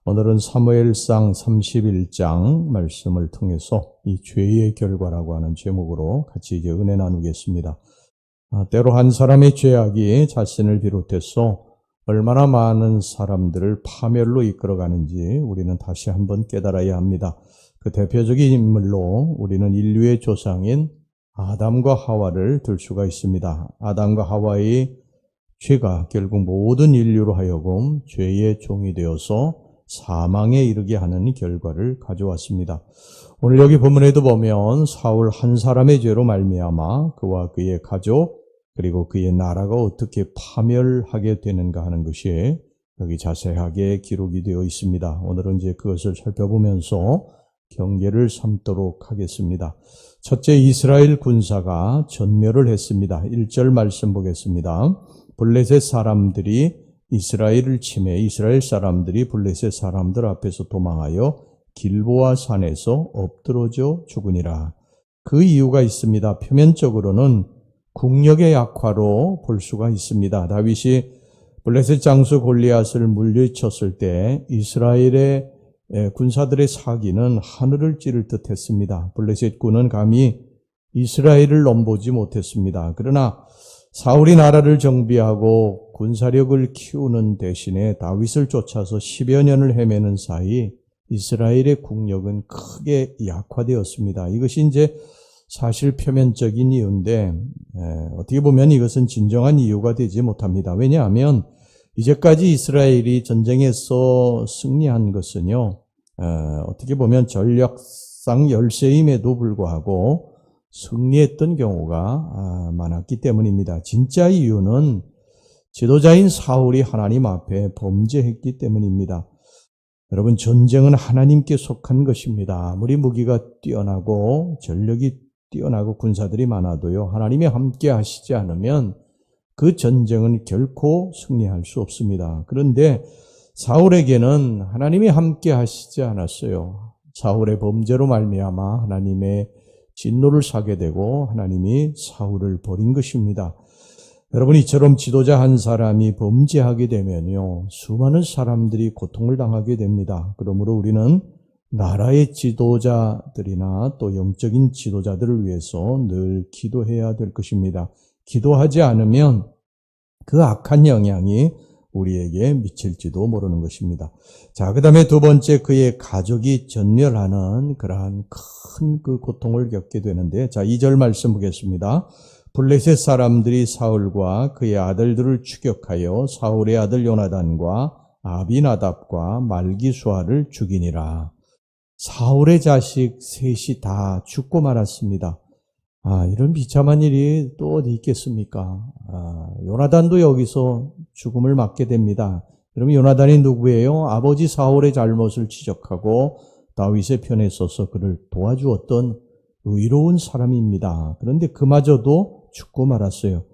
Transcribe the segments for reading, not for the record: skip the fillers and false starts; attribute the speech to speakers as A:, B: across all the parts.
A: 오늘은 사무엘상 31장 말씀을 통해서 이 죄의 결과라고 하는 제목으로 같이 이제 은혜 나누겠습니다. 때로 한 사람의 죄악이 자신을 비롯해서 얼마나 많은 사람들을 파멸로 이끌어가는지 우리는 다시 한번 깨달아야 합니다. 그 대표적인 인물로 우리는 인류의 조상인 아담과 하와를 들 수가 있습니다. 아담과 하와의 죄가 결국 모든 인류로 하여금 죄의 종이 되어서 사망에 이르게 하는 결과를 가져왔습니다. 오늘 여기 본문에도 보면 사울 한 사람의 죄로 말미암아 그와 그의 가족 그리고 그의 나라가 어떻게 파멸하게 되는가 하는 것이 여기 자세하게 기록이 되어 있습니다. 오늘은 이제 그것을 살펴보면서 경계를 삼도록 하겠습니다. 첫째, 이스라엘 군사가 전멸을 했습니다. 1절 말씀 보겠습니다. 블레셋 사람들이 이스라엘을 침해 이스라엘 사람들이 블레셋 사람들 앞에서 도망하여 길보아 산에서 엎드러져 죽으니라. 그 이유가 있습니다. 표면적으로는 국력의 약화로 볼 수가 있습니다. 다윗이 블레셋 장수 골리앗을 물리쳤을 때 이스라엘의 군사들의 사기는 하늘을 찌를 듯 했습니다. 블레셋 군은 감히 이스라엘을 넘보지 못했습니다. 그러나 사울이 나라를 정비하고 군사력을 키우는 대신에 다윗을 쫓아서 10여 년을 헤매는 사이 이스라엘의 국력은 크게 약화되었습니다. 이것이 이제 사실 표면적인 이유인데 어떻게 보면 이것은 진정한 이유가 되지 못합니다. 왜냐하면 이제까지 이스라엘이 전쟁에서 승리한 것은요, 어떻게 보면 전략상 열세임에도 불구하고 승리했던 경우가 많았기 때문입니다. 진짜 이유는 지도자인 사울이 하나님 앞에 범죄했기 때문입니다. 여러분, 전쟁은 하나님께 속한 것입니다. 아무리 무기가 뛰어나고 전력이 뛰어나고 군사들이 많아도요, 하나님이 함께 하시지 않으면 그 전쟁은 결코 승리할 수 없습니다. 그런데 사울에게는 하나님이 함께 하시지 않았어요. 사울의 범죄로 말미암아 하나님의 진노를 사게 되고 하나님이 사울을 버린 것입니다. 여러분, 이처럼 지도자 한 사람이 범죄하게 되면요, 수많은 사람들이 고통을 당하게 됩니다. 그러므로 우리는 나라의 지도자들이나 또 영적인 지도자들을 위해서 늘 기도해야 될 것입니다. 기도하지 않으면 그 악한 영향이 우리에게 미칠지도 모르는 것입니다. 자, 그 다음에 두 번째, 그의 가족이 전멸하는 그러한 큰 그 고통을 겪게 되는데, 자, 2절 말씀 보겠습니다. 블레셋 사람들이 사울과 그의 아들들을 추격하여 사울의 아들 요나단과 아비나답과 말기수아를 죽이니라. 사울의 자식 셋이 다 죽고 말았습니다. 이런 비참한 일이 또 어디 있겠습니까? 요나단도 여기서 죽음을 맞게 됩니다. 여러분, 요나단이 누구예요? 아버지 사울의 잘못을 지적하고 다윗의 편에 서서 그를 도와주었던 의로운 사람입니다. 그런데 그마저도 죽고 말았어요.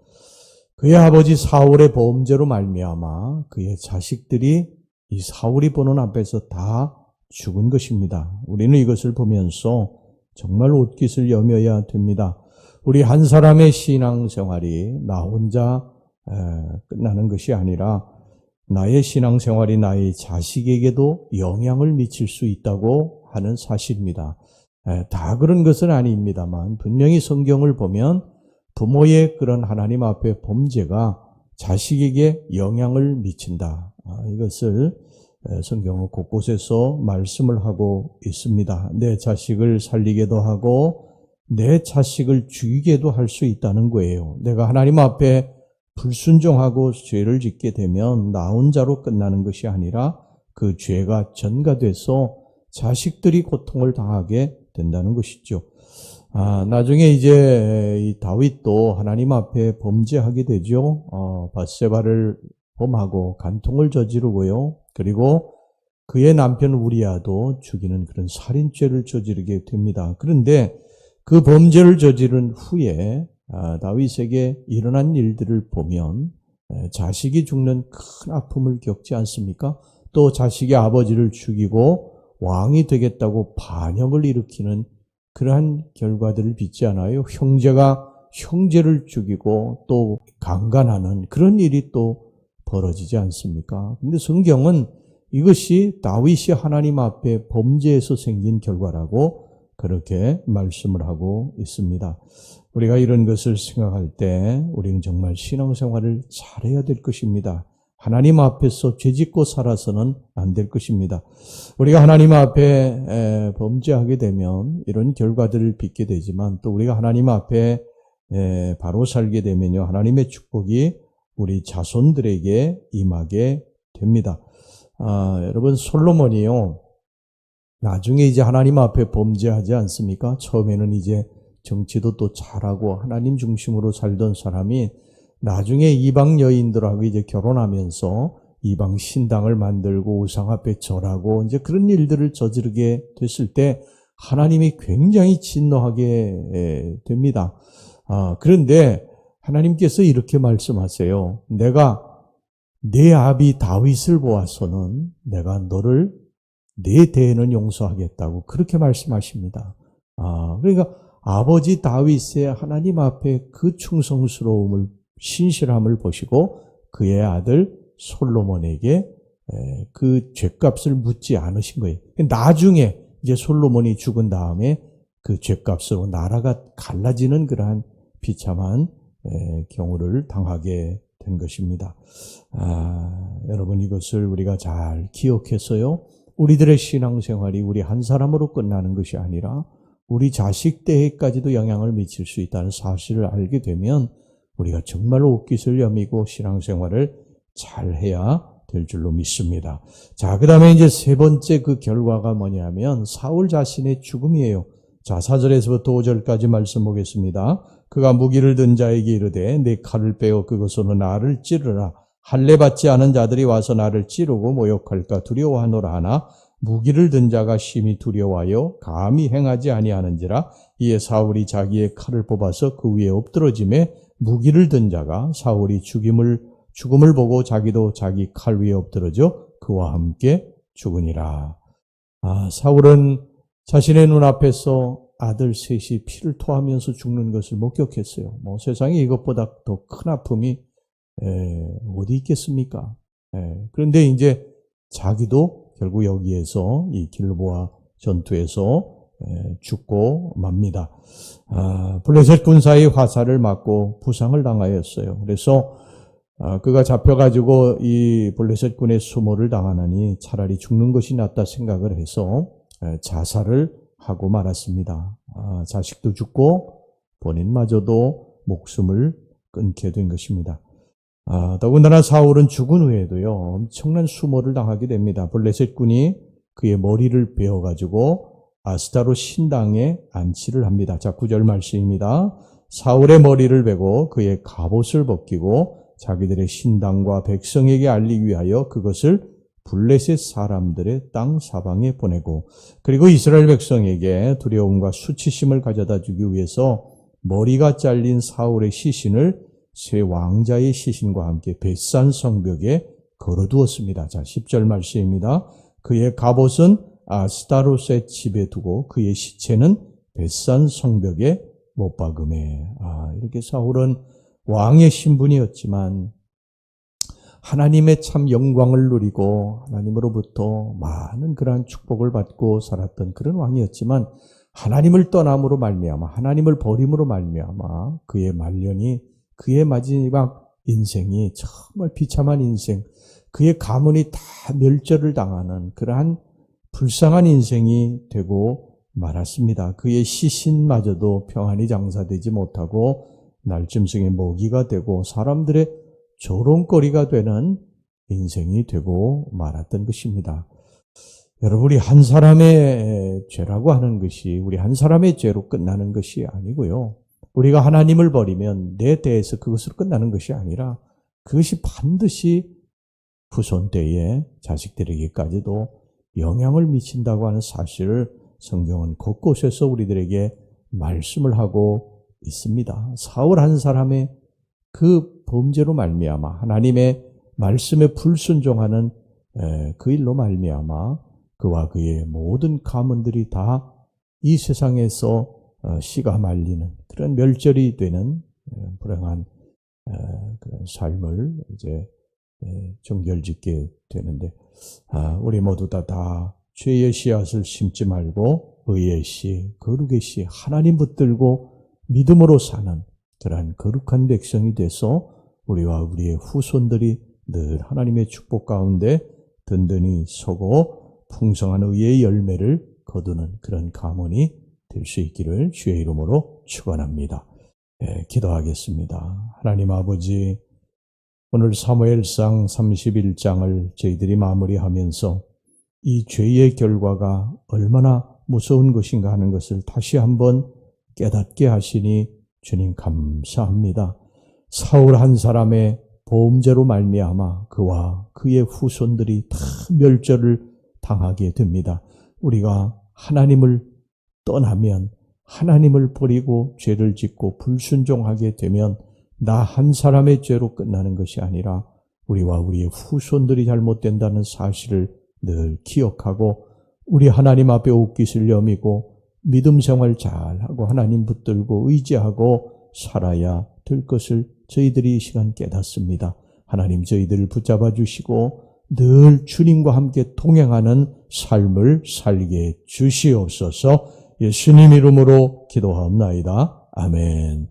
A: 그의 아버지 사울의 범죄로 말미암아 그의 자식들이 이 사울이 보는 앞에서 다 죽은 것입니다. 우리는 이것을 보면서 정말 옷깃을 여며야 됩니다. 우리 한 사람의 신앙생활이 나 혼자 끝나는 것이 아니라 나의 신앙생활이 나의 자식에게도 영향을 미칠 수 있다고 하는 사실입니다. 다 그런 것은 아닙니다만 분명히 성경을 보면 부모의 그런 하나님 앞에 범죄가 자식에게 영향을 미친다. 이것을 성경은 곳곳에서 말씀을 하고 있습니다. 내 자식을 살리게도 하고 내 자식을 죽이게도 할 수 있다는 거예요. 내가 하나님 앞에 불순종하고 죄를 짓게 되면 나 혼자로 끝나는 것이 아니라 그 죄가 전가돼서 자식들이 고통을 당하게 된다는 것이죠. 나중에 이제 이 다윗도 하나님 앞에 범죄하게 되죠. 밧세바를 범하고 간통을 저지르고요. 그리고 그의 남편 우리아도 죽이는 그런 살인죄를 저지르게 됩니다. 그런데 그 범죄를 저지른 후에 다윗에게 일어난 일들을 보면 자식이 죽는 큰 아픔을 겪지 않습니까? 또 자식의 아버지를 죽이고 왕이 되겠다고 반역을 일으키는 그러한 결과들을 빚지 않아요? 형제가 형제를 죽이고 또 강간하는 그런 일이 또 벌어지지 않습니까? 근데 성경은 이것이 다윗이 하나님 앞에 범죄에서 생긴 결과라고 그렇게 말씀을 하고 있습니다. 우리가 이런 것을 생각할 때 우리는 정말 신앙생활을 잘해야 될 것입니다. 하나님 앞에서 죄짓고 살아서는 안 될 것입니다. 우리가 하나님 앞에 범죄하게 되면 이런 결과들을 빚게 되지만 또 우리가 하나님 앞에 바로 살게 되면요, 하나님의 축복이 우리 자손들에게 임하게 됩니다. 여러분, 솔로몬이요, 나중에 이제 하나님 앞에 범죄하지 않습니까? 처음에는 이제 정치도 또 잘하고 하나님 중심으로 살던 사람이 나중에 이방 여인들하고 이제 결혼하면서 이방 신당을 만들고 우상 앞에 절하고 이제 그런 일들을 저지르게 됐을 때 하나님이 굉장히 진노하게 됩니다. 그런데 하나님께서 이렇게 말씀하세요. 내가 내 아비 다윗을 보아서는 내가 너를 내 대에는 용서하겠다고 그렇게 말씀하십니다. 그러니까 아버지 다윗의 하나님 앞에 그 충성스러움을, 신실함을 보시고 그의 아들 솔로몬에게 그 죄값을 묻지 않으신 거예요. 나중에 이제 솔로몬이 죽은 다음에 그 죄값으로 나라가 갈라지는 그러한 비참한 경우를 당하게 된 것입니다. 여러분, 이것을 우리가 잘 기억해서요, 우리들의 신앙생활이 우리 한 사람으로 끝나는 것이 아니라 우리 자식 대에까지도 영향을 미칠 수 있다는 사실을 알게 되면 우리가 정말로 옷깃을 여미고 신앙생활을 잘해야 될 줄로 믿습니다. 자, 그 다음에 이제 세 번째 그 결과가 뭐냐면 사울 자신의 죽음이에요. 자, 4절에서부터 5절까지 말씀 보겠습니다. 그가 무기를 든 자에게 이르되 내 칼을 빼어 그것으로 나를 찌르라. 할례 받지 않은 자들이 와서 나를 찌르고 모욕할까 두려워하노라 하나 무기를 든 자가 심히 두려워하여 감히 행하지 아니하는지라. 이에 사울이 자기의 칼을 뽑아서 그 위에 엎드러짐에 무기를 든 자가 사울이 죽음을 보고 자기도 자기 칼 위에 엎드러져 그와 함께 죽으니라. 사울은 자신의 눈앞에서 아들 셋이 피를 토하면서 죽는 것을 목격했어요. 세상에 이것보다 더 큰 아픔이 어디 있겠습니까? 그런데 이제 자기도 결국 여기에서 이 길보아 전투에서 죽고 맙니다. 블레셋 군사의 화살을 맞고 부상을 당하였어요. 그래서 그가 잡혀가지고 이 블레셋 군의 수모를 당하느니 차라리 죽는 것이 낫다 생각을 해서 자살을 하고 말았습니다. 자식도 죽고 본인마저도 목숨을 끊게 된 것입니다. 더군다나 사울은 죽은 후에도요, 엄청난 수모를 당하게 됩니다. 블레셋 군이 그의 머리를 베어가지고 아스타로 신당에 안치를 합니다. 자, 9절 말씀입니다. 사울의 머리를 베고 그의 갑옷을 벗기고 자기들의 신당과 백성에게 알리기 위하여 그것을 블레셋 사람들의 땅 사방에 보내고, 그리고 이스라엘 백성에게 두려움과 수치심을 가져다 주기 위해서 머리가 잘린 사울의 시신을 세 왕자의 시신과 함께 벳산 성벽에 걸어두었습니다. 자, 10절 말씀입니다. 그의 갑옷은 아스타롯의 집에 두고 그의 시체는 벳산 성벽에 못 박음에. 이렇게 사울은 왕의 신분이었지만 하나님의 참 영광을 누리고 하나님으로부터 많은 그러한 축복을 받고 살았던 그런 왕이었지만 하나님을 떠남으로 말미암아, 하나님을 버림으로 말미암아 그의 말년이, 그의 마지막 인생이 정말 비참한 인생, 그의 가문이 다 멸절을 당하는 그러한 불쌍한 인생이 되고 말았습니다. 그의 시신마저도 평안히 장사되지 못하고 날짐승의 먹이가 되고 사람들의 조롱거리가 되는 인생이 되고 말았던 것입니다. 여러분, 우리 한 사람의 죄라고 하는 것이 우리 한 사람의 죄로 끝나는 것이 아니고요. 우리가 하나님을 버리면 내 대에서 그것으로 끝나는 것이 아니라 그것이 반드시 후손 때에 자식들에게까지도 영향을 미친다고 하는 사실을 성경은 곳곳에서 우리들에게 말씀을 하고 있습니다. 사울 한 사람의 그 범죄로 말미암아 하나님의 말씀에 불순종하는 그 일로 말미암아 그와 그의 모든 가문들이 다 이 세상에서 씨가 말리는 그런 멸절이 되는 불행한 그런 삶을 이제 정결짓게 되는데, 우리 모두 다 죄의 씨앗을 심지 말고 의의 씨, 거룩의 씨, 하나님 붙들고 믿음으로 사는 그러한 거룩한 백성이 돼서 우리와 우리의 후손들이 늘 하나님의 축복 가운데 든든히 서고 풍성한 의의 열매를 거두는 그런 가문이 될 수 있기를 주의 이름으로 축원합니다. 기도하겠습니다. 하나님 아버지, 오늘 사무엘상 31장을 저희들이 마무리하면서 이 죄의 결과가 얼마나 무서운 것인가 하는 것을 다시 한번 깨닫게 하시니 주님 감사합니다. 사울 한 사람의 보험죄로 말미암아 그와 그의 후손들이 다 멸절을 당하게 됩니다. 우리가 하나님을 떠나면, 하나님을 버리고 죄를 짓고 불순종하게 되면 나 한 사람의 죄로 끝나는 것이 아니라 우리와 우리의 후손들이 잘못된다는 사실을 늘 기억하고 우리 하나님 앞에 옷깃을 여미고 믿음 생활 잘하고 하나님 붙들고 의지하고 살아야 될 것을 저희들이 이 시간 깨닫습니다. 하나님 저희들을 붙잡아 주시고 늘 주님과 함께 동행하는 삶을 살게 주시옵소서. 예수님 이름으로 기도하옵나이다. 아멘.